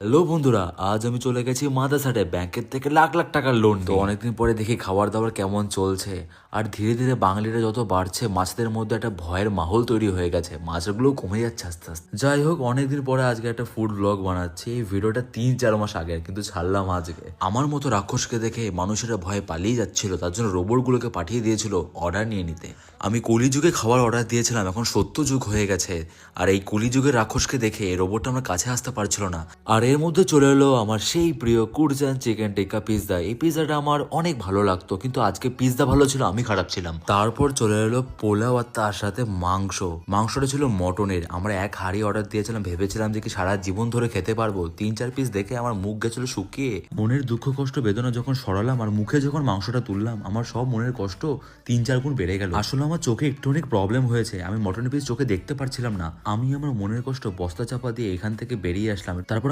Hello বন্ধুরা, আজ আমি চলে গেছি মাদাসাটে ব্যাংকের থেকে লাখ লাখ টাকার লোন। তো অনেকদিন পরে দেখি খাবার দাবার কেমন চলছে। আর ধীরে ধীরে বাঙালিরা যত বাড়ছে, মাছদের মধ্যে একটা ভয়ের মাহল তৈরি হয়ে গেছে, মাছগুলো কমে যাচ্ছে আস্তে আস্তে। যাই হোক, অনেকদিন পরে আজকে একটা ফুড ব্লগ বানাচ্ছি। এই ভিডিওটা 3-4 মাস আগের, কিন্তু ছাড়লাম আজকে। আমার মতো রাক্ষসকে দেখে মানুষেরা ভয়ে পালিয়ে যাচ্ছিল, তার জন্য রোবটগুলোকে পাঠিয়ে দিয়েছিল অর্ডার নিয়ে নিতে। আমি কলিযুগে খাবার অর্ডার দিয়েছিলাম, এখন সত্য যুগ হয়ে গেছে। আর এই কলিযুগের রাক্ষসকে দেখে রোবটটা আমার কাছে আসতে পারছিল না। আর এর মধ্যে চলে এলো আমার সেই প্রিয় কুরজান চিকেন টিক্কা পিৎজা। এই পিৎজাটা আমার অনেক ভালো লাগতো, কিন্তু আজকে পিৎজা ভালো ছিল, আমি খারাপ ছিলাম। তারপর চলে এলো পোলাও, আর তার সাথে মাংসটা ছিল মটনের। আমরা এক হাঁড়ি অর্ডার দিয়েছিলাম, ভেবেছিলাম যে কি সারা জীবন ধরে খেতে পারবো। 3-4 পিস দেখে আমার মুখ গেছিল শুকিয়ে। মনের দুঃখ কষ্ট বেদনা যখন সরালাম আর মুখে যখন মাংসটা তুললাম, আমার সব মনের কষ্ট 3-4 গুণ বেড়ে গেল। আসলে আমার চোখে একটু অনেক প্রবলেম হয়েছে, আমি মটনের পিস চোখে দেখতে পারছিলাম না। আমি আমার মনের কষ্ট বস্তা চাপা দিয়ে এখান থেকে বেরিয়ে আসলাম। তারপর